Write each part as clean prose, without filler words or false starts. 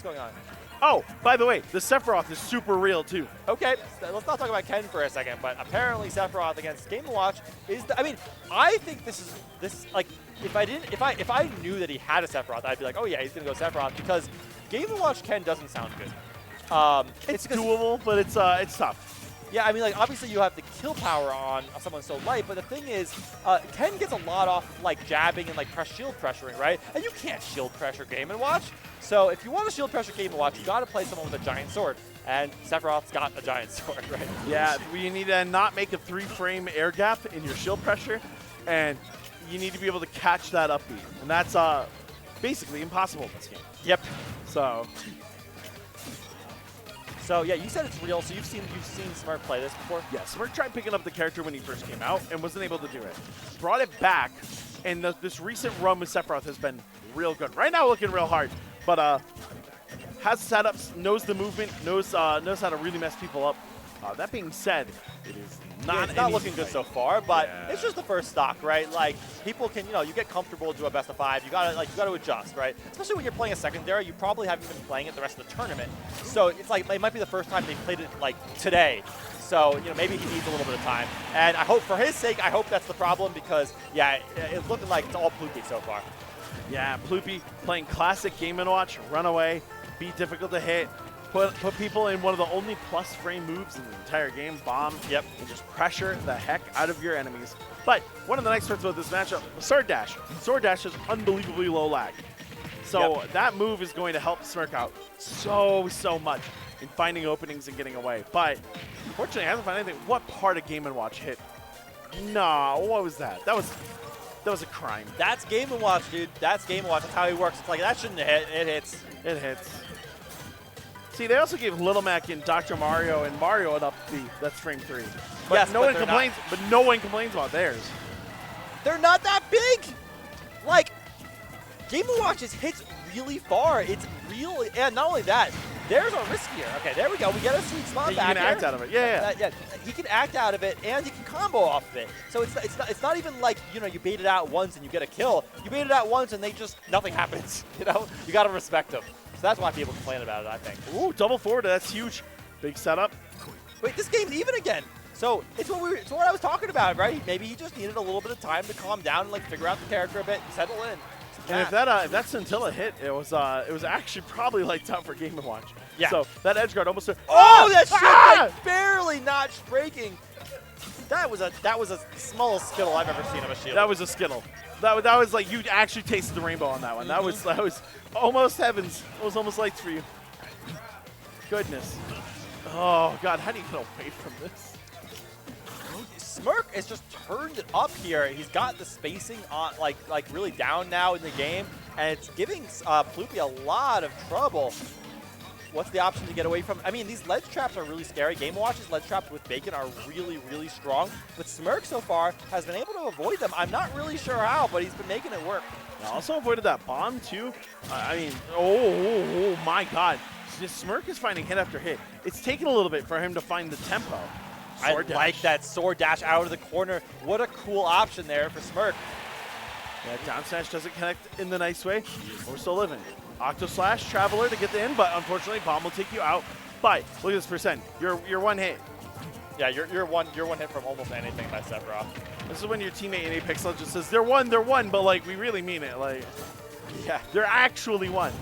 going on? Oh, by the way, the Sephiroth is super real too. Okay, so let's not talk about Ken for a second, but apparently Sephiroth against Game & Watch is I mean, I think this is like if I knew that he had a Sephiroth, I'd be like, oh yeah, he's gonna go Sephiroth because Game & Watch Ken doesn't sound good. It's doable, but it's tough. Yeah, I mean, like, obviously you have the kill power on someone so light, but the thing is, Ken gets a lot off, like, jabbing and, like, shield pressuring, right? And you can't shield pressure Game & Watch. So if you want to shield pressure Game & Watch, you got to play someone with a giant sword. And Sephiroth's got a giant sword, right? Yeah, you need to not make a 3-frame air gap in your shield pressure, and you need to be able to catch that upbeat. And that's basically impossible in this game. Yep. So yeah, you said it's real. So you've seen Smirk play this before? Yeah, Smirk tried picking up the character when he first came out and wasn't able to do it. Brought it back, and this recent run with Sephiroth has been real good. Right now, looking real hard, but has setups, knows the movement, knows how to really mess people up. That being said, it is not. It's not looking good so far, but it's just the first stock, right? Like people can, you get comfortable to a best of 5. You gotta adjust, right? Especially when you're playing a secondary, you probably haven't been playing it the rest of the tournament. So it's like it might be the first time they played it like today. So maybe he needs a little bit of time. And I hope for his sake, I hope that's the problem because yeah, it's looking like it's all Ploopy so far. Yeah, Ploopy playing classic Game & Watch, run away, be difficult to hit. Put people in one of the only plus frame moves in the entire game, bomb, and just pressure the heck out of your enemies. But one of the nice parts about this matchup, Sword Dash. Sword Dash has unbelievably low lag. So that move is going to help Smirk out so much in finding openings and getting away. But unfortunately, I haven't found anything. What part of Game & Watch hit? No, what was that? That was a crime. That's Game & Watch, dude. That's Game & Watch. That's how he works. It's like, that shouldn't hit. It hits. It hits. See, they also gave Little Mac and Dr. Mario and Mario an up B. That's frame 3. But yes, no one complains. But no one complains about theirs. They're not that big. Like, Game & Watch's hits really far. It's real, and not only that, theirs are riskier. Okay, there we go. We get a sweet spot back. He can act out of it. Yeah. He can act out of it, and he can combo off of it. So it's not even like you bait it out once and you get a kill. You bait it out once and nothing happens. You got to respect them. So that's why people complain about it, I think. Ooh, double forward. That's huge. Big setup. Wait, this game's even again. So it's what I was talking about, right? Maybe he just needed a little bit of time to calm down and figure out the character a bit and settle in. And if that Scintilla hit, it was actually probably lights out for Game & Watch. Yeah. So that edge guard almost. Oh, that shit barely notch breaking. That was a smallest skittle I've ever seen of a shield. That was a skittle. That was like you actually tasted the rainbow on that one. That was almost heavens. It was almost lights for you. Goodness. Oh God, how do you get away from this? Smirk is just turned up here. He's got the spacing on like really down now in the game, and it's giving Ploopy a lot of trouble. What's the option to get away from? I mean, these ledge traps are really scary. Game & Watch's ledge traps with Bacon are really, really strong. But Smirk so far has been able to avoid them. I'm not really sure how, but he's been making it work. Also avoided that bomb too. I mean, oh my God. Smirk is finding hit after hit. It's taken a little bit for him to find the tempo. I like that sword dash out of the corner. What a cool option there for Smirk. Yeah, down smash doesn't connect in the nice way. We're still living. Octo Slash, Traveler to get the in, but unfortunately, bomb will take you out. But look at this percent. You're one hit. Yeah, you're one hit from almost anything by Sephiroth. This is when your teammate in Apex Legends says they're one, but like we really mean it. Like, yeah, they're actually one.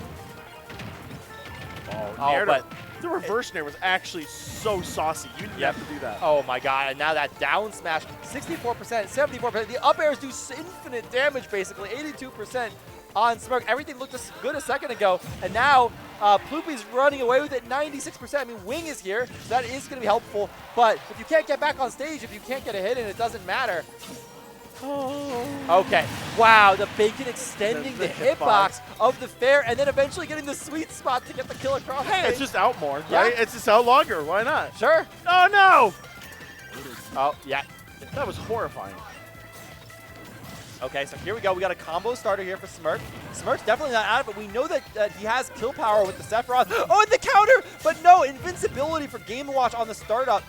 But the reverse nair was actually so saucy. You didn't have to do that. Oh my God! And now that down smash, 64%, 74%. The up airs do infinite damage, basically 82%. On Smirk, everything looked good a second ago, and now Ploopy's running away with it 96%. I mean, Wing is here, so that is going to be helpful, but if you can't get back on stage, if you can't get a hit in, it doesn't matter. Okay, wow, the Bacon extending the hitbox of the fair, and then eventually getting the sweet spot to get the kill across. Hey, it's just out more, right? It's just out longer. Why not? Sure. Oh, no! Oh, yeah. That was horrifying. Okay, so here we go. We got a combo starter here for Smirk. Smirk's definitely not out of it. We know that he has kill power with the Sephiroth. Oh, and the counter! But no, invincibility for Game & Watch on the startup.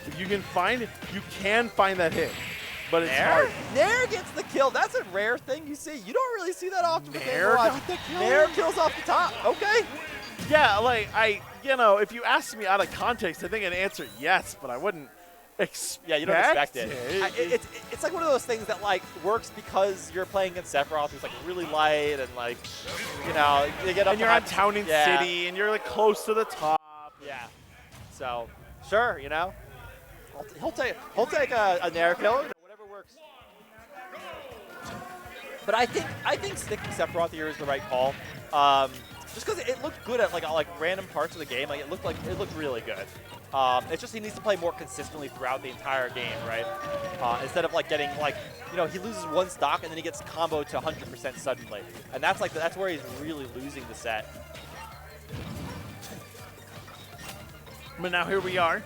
If you can find that hit, but it's hard. Nair gets the kill. That's a rare thing you see. You don't really see that often. Nair got the kill. Nair kills off the top. Okay. Yeah, like, if you asked me out of context, I think I'd answer yes, but I wouldn't expect Yeah, you don't expect it. It's like one of those things that like works because you're playing against Sephiroth, who's like really light and like, you get up and you're on Town and City, and you're like close to the top. Yeah. So sure, he'll take a Nair kill, whatever works. But I think sticking Sephiroth here is the right call. Just because it looked good at like random parts of the game, like it looked really good. It's just he needs to play more consistently throughout the entire game, right? Instead of like getting like, he loses one stock and then he gets comboed to 100% suddenly, and that's where he's really losing the set. But now here we are,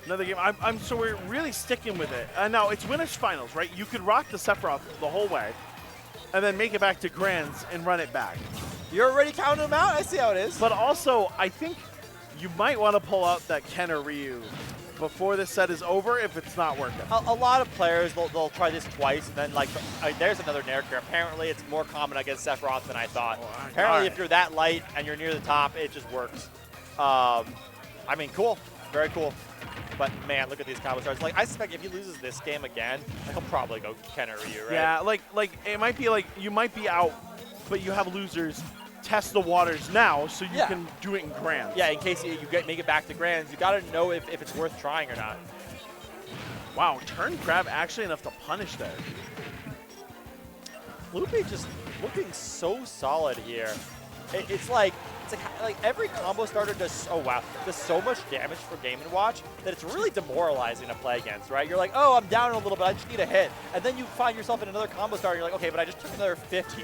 another game. So we're really sticking with it. Now it's winners finals, right? You could rock the Sephiroth the whole way, and then make it back to grands and run it back. You're already counting them out. I see how it is. But also, I think you might want to pull out that Ken or Ryu before the set is over if it's not working. A lot of players, they'll try this twice, and then there's another Nair care. Apparently, it's more common against Sephiroth than I thought. Apparently, if you're that light and you're near the top, it just works. I mean, cool. Very cool. But, man, look at these combo starts. Like, I suspect if he loses this game again, he'll probably go Ken or Ryu, right? Yeah, like it might be like you might be out, but you have losers. Test the waters now so you can do it in grands. Yeah, in case you make it back to grands, you got to know if it's worth trying or not. Wow, turn grab actually enough to punish there. Ploopy just looking so solid here. It's like every combo starter does so much damage for Game & Watch that it's really demoralizing to play against, right? You're like, oh, I'm down a little bit, I just need a hit. And then you find yourself in another combo starter and you're like, okay, but I just took another 50,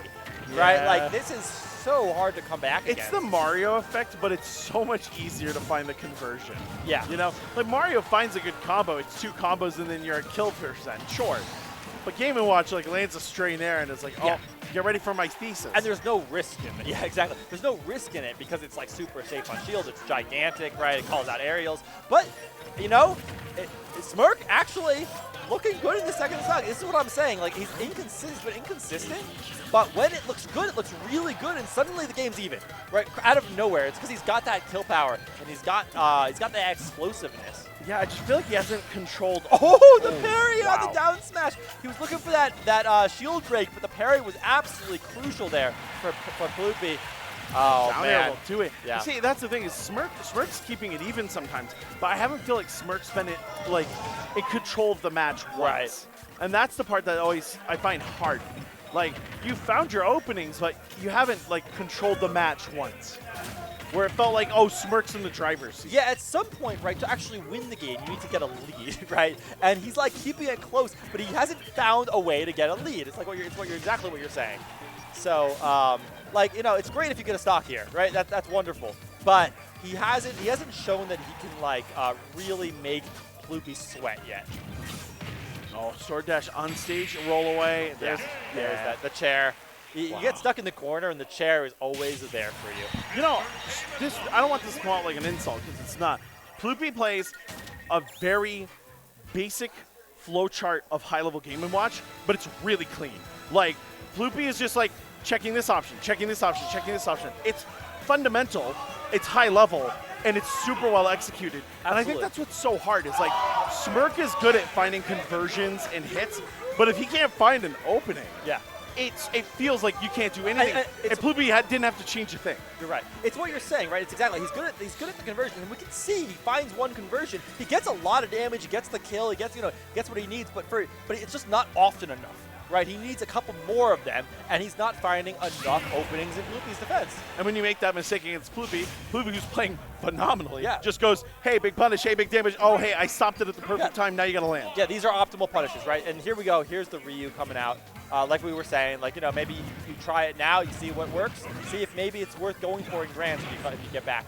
right? Like, this is so hard to come back against. It's the Mario effect, but it's so much easier to find the conversion. Yeah. Like Mario finds a good combo, it's 2 combos and then you're a kill percent, sure. But Game & Watch like lands a stray Nair and it's like, oh, get ready for my thesis. And there's no risk in it. Yeah, exactly. There's no risk in it because it's like super safe on shields. It's gigantic, right? It calls out aerials. But, Smirk actually looking good in the second stock. This is what I'm saying. Like, he's inconsistent. But when it looks good, it looks really good, and suddenly the game's even, right? Out of nowhere. It's because he's got that kill power, and he's got that explosiveness. Yeah, I just feel like he hasn't controlled. Oh, the parry on the down smash. He was looking for that shield break, but the parry was absolutely crucial there for Ploopy. Oh, down man. To it. Yeah. See, that's the thing is Smirk's keeping it even sometimes, but I haven't feel like Smirk's been in control of the match once. Right. And that's the part that always I find hard. Like, you found your openings, but you haven't controlled the match once. Where it felt like, oh, Smirk's in the driver's seat. Yeah, at some point, right, to actually win the game, you need to get a lead, right? And he's keeping it close, but he hasn't found a way to get a lead. It's exactly what you're saying. So, it's great if you get a stock here, right? That's wonderful. But he hasn't shown that he can really make Ploopy sweat yet. Oh, sword dash on stage, roll away. There's the chair. You get stuck in the corner, and the chair is always there for you. I don't want this to come out like an insult, because it's not. Ploopy plays a very basic flowchart of high-level Game & Watch, but it's really clean. Like, Ploopy is just checking this option, checking this option, checking this option. It's fundamental, it's high level, and it's super well executed. And I think that's what's so hard is Smirk is good at finding conversions and hits, but if he can't find an opening, it feels like you can't do anything. And Ploopy didn't have to change a thing. You're right. It's what you're saying, right? It's exactly. He's good at the conversion, and we can see he finds one conversion. He gets a lot of damage. He gets the kill. He gets gets what he needs. But it's just not often enough, right? He needs a couple more of them, and he's not finding enough openings in Ploopy's defense. And when you make that mistake against Ploopy who's playing phenomenally, just goes, hey, big punish, hey, big damage. Oh, hey, I stopped it at the perfect time. Now you got to land. Yeah, these are optimal punishes, right? And here we go. Here's the Ryu coming out. Like we were saying, maybe you try it now, you see what works, see if maybe it's worth going for in grands if you get back.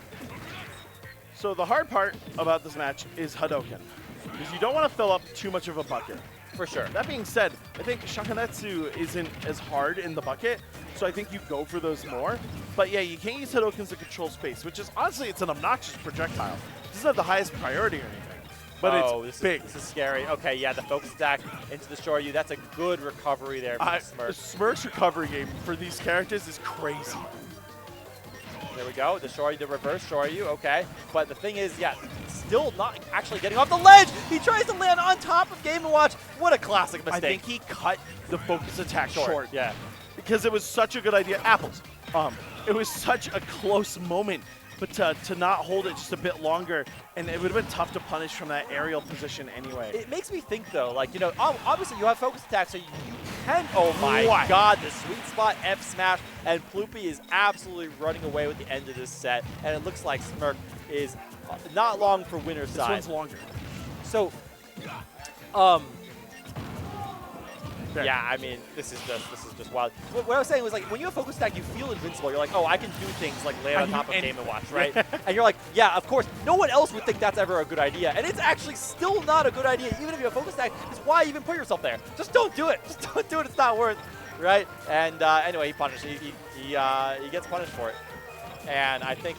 So the hard part about this match is Hadoken, because you don't want to fill up too much of a bucket. For sure. That being said, I think Shakanetsu isn't as hard in the bucket, so I think you go for those more. But yeah, you can't use Hadokens to control space, which is honestly, it's an obnoxious projectile. This doesn't have the highest priority or anything. But it's big. This is scary. Okay, yeah, the focus attack into the Shoryu. That's a good recovery there from Smirk. Smirk's recovery game for these characters is crazy. There we go. The reverse Shoryu, okay. But the thing is, yeah, still not actually getting off the ledge. He tries to land on top of Game & Watch. What a classic mistake. I think he cut the focus attack short. Yeah. Because it was such a good idea. Apples. It was such a close moment. But to not hold it just a bit longer, and it would have been tough to punish from that aerial position anyway. It makes me think, though, like, you know, obviously you have focus attack, so you can, oh my god, the sweet spot F smash, and Ploopy is absolutely running away with the end of this set, and it looks like Smirk is not long for winner's side. This one's longer. So, yeah, I mean, this is just wild. What I was saying was, like, when you have focus attack, you feel invincible. You're like, oh, I can do things like land on top of Game & Watch, right? And you're like, yeah, of course, no one else would think that's ever a good idea. And it's actually still not a good idea, even if you have focus attack, because why even put yourself there? Just don't do it. Just don't do it. It's not worth it, right? And anyway, he punished. He gets punished for it. And I think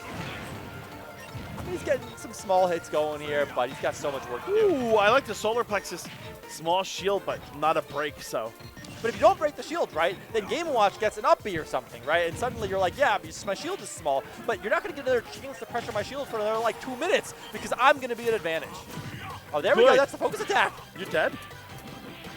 he's getting some small hits going here, but he's got so much work to do. Ooh, I like the solar plexus. Small shield, but not a break, so. But if you don't break the shield, right, then Game & Watch gets an up B or something, right? And suddenly you're like, yeah, my shield is small, but you're not going to get another chance to pressure my shield for another, like, 2 minutes because I'm going to be at advantage. Oh, there we go. That's the focus attack. You're dead?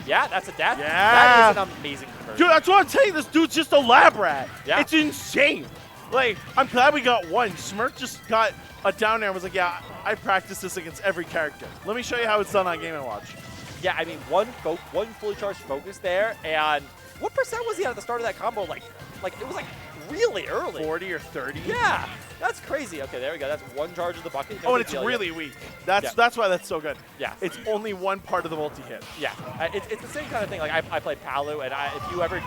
Yeah, that's a death. Yeah. That is an amazing conversion. Dude, that's what I'm saying. This dude's just a lab rat. Yeah. It's insane. Like, I'm glad we got one. Smirk just got a down there and was like, yeah, I practice this against every character. Let me show you how it's done on Game & Watch. Yeah, I mean, one fully charged focus there, and what percent was he at the start of that combo? Like it was like really early. 40 or 30. Yeah, that's crazy. Okay, there we go. That's one charge of the bucket. No, and it's really weak. That's why that's so good. Yeah, it's only one part of the multi-hit. Yeah, it's the same kind of thing. Like I played Palu, and if you ever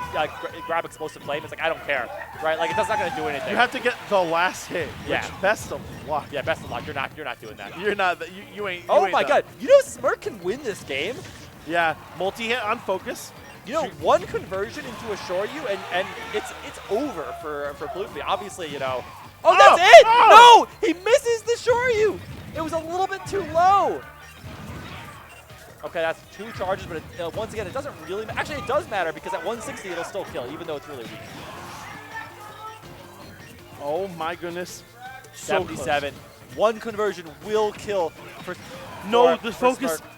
grab explosive flame, it's like I don't care, right? Like it's not going to do anything. You have to get the last hit. Yeah, best of luck. Yeah, best of luck. You're not doing that. You're not. You ain't. Oh ain't my god! You know Smirk can win this game. Yeah, multi-hit on focus. You know, one conversion into a Shoryu, and it's over for Ploopy. Obviously, you know. Oh, that's it! Oh! No! He misses the Shoryu! It was a little bit too low. Okay, that's 2 charges, but once again, it doesn't really matter. Actually, it does matter because at 160, it'll still kill, even though it's really weak. Oh my goodness. 77. One conversion will kill for the focus. Smirk.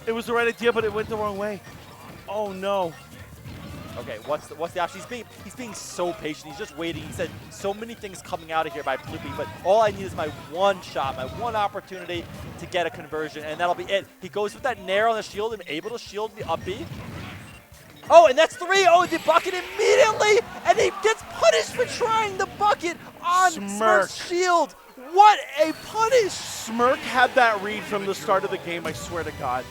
It was the right idea, but it went the wrong way. Oh no. Okay, what's the option? He's being so patient. He's just waiting. He said so many things coming out of here by Ploopy, but all I need is my one shot, my one opportunity to get a conversion, and that'll be it. He goes with that nair on the shield and able to shield the up B. Oh, and that's 3. Oh, the bucket immediately, and he gets punished for trying the bucket on Smirk's shield. What a punish! Smirk had that read from the start of the game, I swear to God.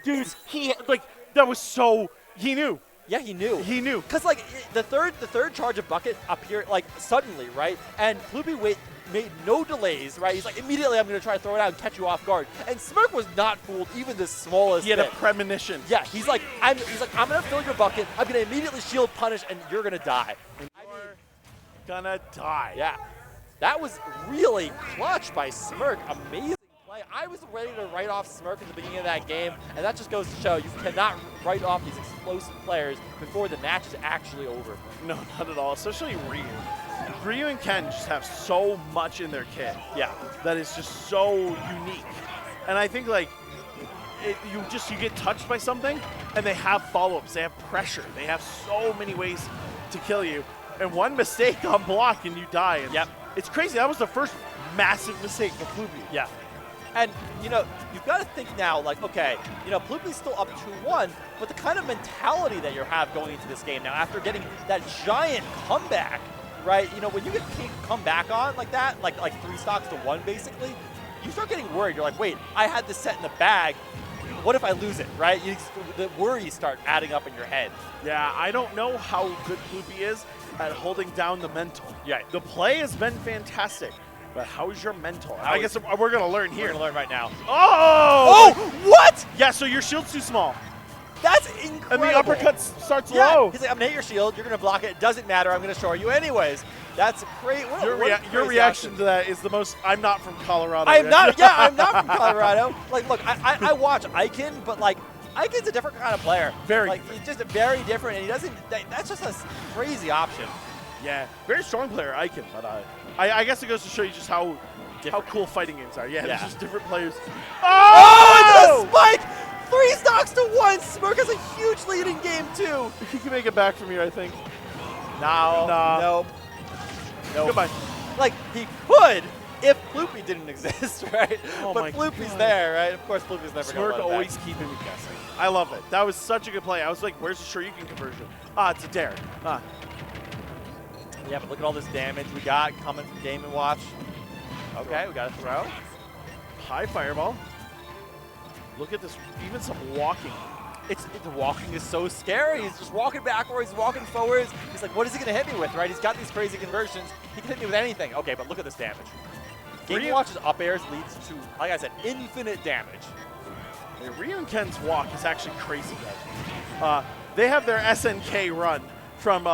Dude, that was so, he knew. Yeah, he knew. He knew. Because, like, the third charge of bucket appeared, like, suddenly, right? And Ploopy made no delays, right? He's like, immediately I'm going to try to throw it out and catch you off guard. And Smirk was not fooled even the smallest He had bit. a premonition. Yeah, he's like, I'm going to fill your bucket. I'm going to immediately shield punish, and you're going to die. You're gonna die. Yeah. That was really clutch by Smirk. Amazing play. I was ready to write off Smirk at the beginning of that game, and that just goes to show you cannot write off these explosive players before the match is actually over. No, not at all, especially Ryu. Ryu and Ken just have so much in their kit. Yeah. That is just so unique. And I think, like, you get touched by something, and they have follow-ups. They have pressure. They have so many ways to kill you. And one mistake on block, and you die. And yep. It's crazy. That was the first massive mistake for Ploopy. Yeah. And, you know, you've got to think now, like, okay, you know, Ploopy's still up 2-1, but the kind of mentality that you have going into this game now, after getting that giant comeback, right? You know, when you get come back on like that, like 3 stocks to 1, basically, you start getting worried. You're like, wait, I had this set in the bag. What if I lose it, right? The worries start adding up in your head. Yeah, I don't know how good Ploopy is at holding down the mental. Yeah. The play has been fantastic, but how's your mental? I guess we're going to learn here. We're going to learn right now. Oh! Oh, what? Yeah, so your shield's too small. That's incredible. And the uppercut starts yeah. low. He's like, I'm going to hit your shield. You're going to block it. It doesn't matter. I'm going to shore you anyways. That's great. Your reaction to that is the most, I'm not from Colorado. I'm not. Yeah, I'm not from Colorado. Like, look, I watch Aiken, but, like, Aiken's a different kind of player. Very. Like, he's just very different, and he doesn't, that's just a crazy option. Yeah, very strong player, Icon, but I guess it goes to show you just how cool fighting games are. Yeah, there's just different players. Oh, and the spike! 3 stocks to 1. Smirk has a huge lead in game 2. He can make it back from here, I think. No. Nope. Goodbye. Like, he could if Ploopy didn't exist, right? Oh but Ploopy's there, right? Of course, Ploopy's never going to Smirk always keeping me guessing. I love it. That was such a good play. I was like, where's the Shoryuken conversion? It's a dare. Yeah, but look at all this damage we got coming from Game & Watch. Okay, we got a throw. High fireball. Look at this, even some walking. The walking is so scary. He's just walking backwards, walking forwards. He's like, what is he going to hit me with, right? He's got these crazy conversions. He can hit me with anything. Okay, but look at this damage. Game & Watch's up airs leads to, like I said, infinite damage. Ryu and Ken's walk is actually crazy, guys. They have their SNK run from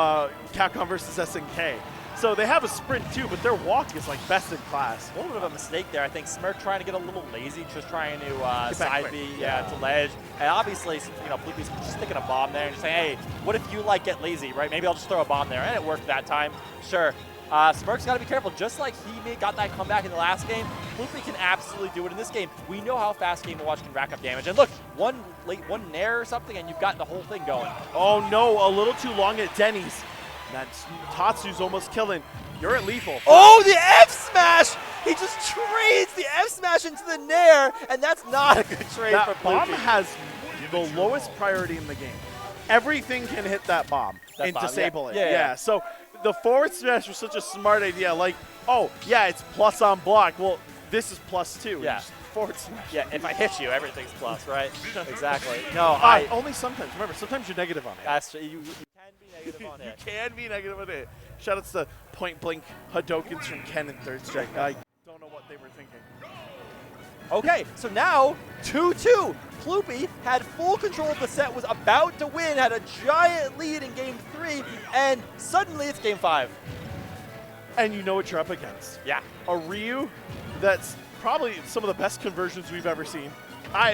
Capcom versus SNK. So they have a sprint too, but their walk is like best in class. A little bit of a mistake there. I think Smirk trying to get a little lazy, just trying to side B to ledge. And obviously, you know, Ploopy's just sticking a bomb there and just saying, hey, what if you like get lazy, right? Maybe I'll just throw a bomb there. And it worked that time. Sure. Smirk's got to be careful. Just like he got that comeback in the last game, Ploopy can absolutely do it in this game. We know how fast Game & Watch can rack up damage. And look, one nair or something, and you've got the whole thing going. Oh no, a little too long at Denny's. That's Tatsu's almost killing. You're at lethal. Oh, the F smash! He just trades the F smash into the nair, and that's not a good trade for Ploopy. Bomb has the lowest priority in the game. Everything can hit that bomb and disable it. Yeah. So the forward smash was such a smart idea. Like, oh, yeah, it's plus on block. Well, this is plus 2. Yeah. Forward smash. Yeah, if I hit you, everything's plus, right? Exactly. No, only sometimes. Remember, sometimes you're negative on it. That's true. You can be negative on it. You can be negative on it. Shoutouts to point blank Hadokens from Ken in Third Strike. I don't know what they were thinking. Okay, so now 2-2. Ploopy had full control of the set, was about to win, had a giant lead in game 3, and suddenly it's game 5. And you know what you're up against. Yeah. A Ryu that's probably some of the best conversions we've ever seen.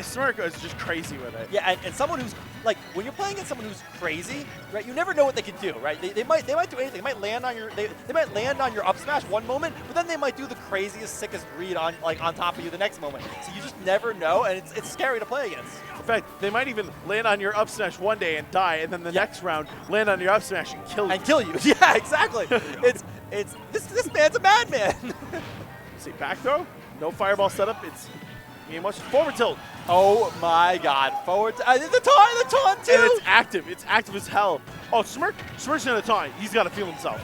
Smirk is just crazy with it. Yeah, and someone who's, like, when you're playing against someone who's crazy, right, you never know what they can do, right? They might do anything. They might land on your they might land on your up smash one moment, but then they might do the craziest, sickest read on top of you the next moment. So you just never know, and it's scary to play against. In fact, they might even land on your up smash one day and die, and then the next round land on your up smash and kill you. And kill you. Yeah, exactly. This man's a madman. See, back throw, no fireball setup. It's Game & Watch forward tilt. Oh my God! Forward, the taunt too. And it's active. It's active as hell. Oh, Smirk's in a taunt. He's got to feel himself.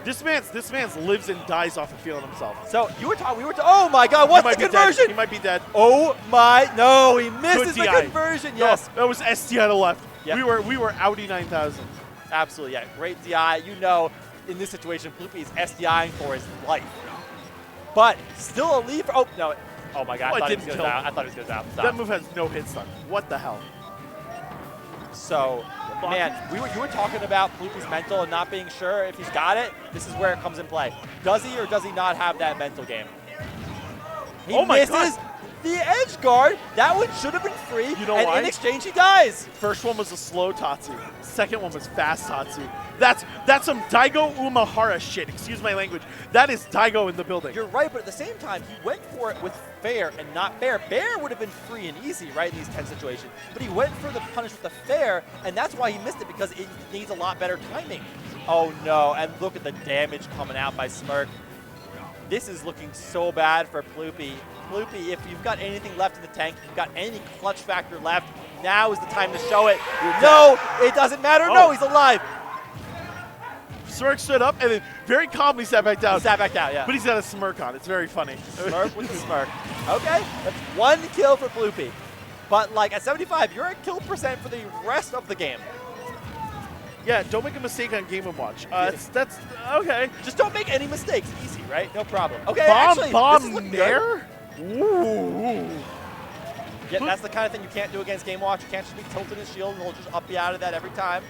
This man's lives and dies off of feeling himself. So we were oh my God! What's the conversion? He might be dead. Oh my! No, he misses the conversion. Yes, no, that was SDI to the left. Yep. We were Audi 9000. Absolutely, yeah. Great DI. You know, in this situation, Ploopy is SDIing for his life. But still a lead. Oh no. Oh my God, I thought he was going to go down. That move has no hit stun. What the hell? So, man, you were talking about Ploopy's mental and not being sure if he's got it. This is where it comes in play. Does he or does he not have that mental game? He misses the edge guard. That one should have been free. You know why? In exchange, he dies. First one was a slow Tatsu. Second one was fast Tatsu. That's some Daigo Umahara shit. Excuse my language. That is Daigo in the building. You're right, but at the same time, he went for it with fair and not bear. Bear would have been free and easy, right, in these 10 situations. But he went for the punish with the fair, and that's why he missed it, because it needs a lot better timing. Oh no, and look at the damage coming out by Smirk. This is looking so bad for Ploopy. Ploopy, if you've got anything left in the tank, if you've got any clutch factor left, now is the time to show it. No, it doesn't matter. No, he's alive. Smirk stood up and then very calmly sat back down. He sat back down, yeah. But he's got a smirk on. It's very funny. Smirk with the smirk. Okay, that's 1 kill for Ploopy. But like at 75, you're at kill percent for the rest of the game. Yeah, don't make a mistake on Game & Watch. That's okay. Just don't make any mistakes. Easy, right? No problem. Okay, bomb nair? Ooh. Yeah, that's the kind of thing you can't do against Game & Watch. You can't just be tilting his shield and he'll just up you out of that every time.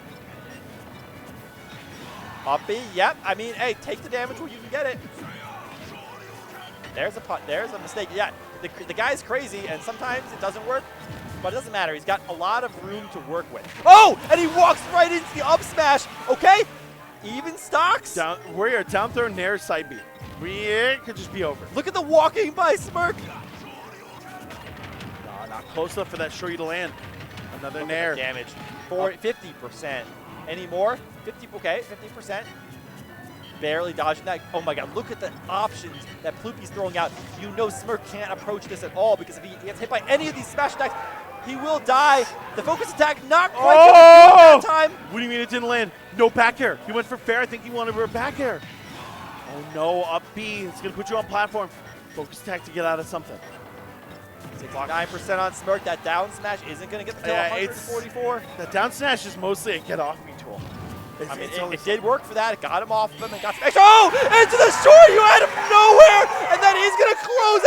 Uppy, yep. I mean, hey, take the damage where you can get it. There's a putt. There's a mistake. Yeah, the guy's crazy, and sometimes it doesn't work, but it doesn't matter. He's got a lot of room to work with. Oh, and he walks right into the up smash. Okay, Even stocks. Down, warrior, down throw, nair, side B. It could just be over. Look at the walking by Smirk. No, not close enough for that shorty to land. Another Look nair. at the damage. 50%. Any more? 50. Okay, 50%. Barely dodging that. Oh my god, look at the options that Ploopy's throwing out. You know Smirk can't approach this at all because if he gets hit by any of these smash attacks, he will die. The focus attack not quite that time. What do you mean it didn't land? No back air. He went for fair. I think he wanted for a back air. Oh no, up B. It's going to put you on platform. Focus attack to get out of something. 69% on Smirk. That down smash isn't going to get the kill. 144. That down smash is mostly a get off me tool. I mean, it did work for that. It got him off of him and got smashed. Oh! Into the short! You out of nowhere! And then he's going to close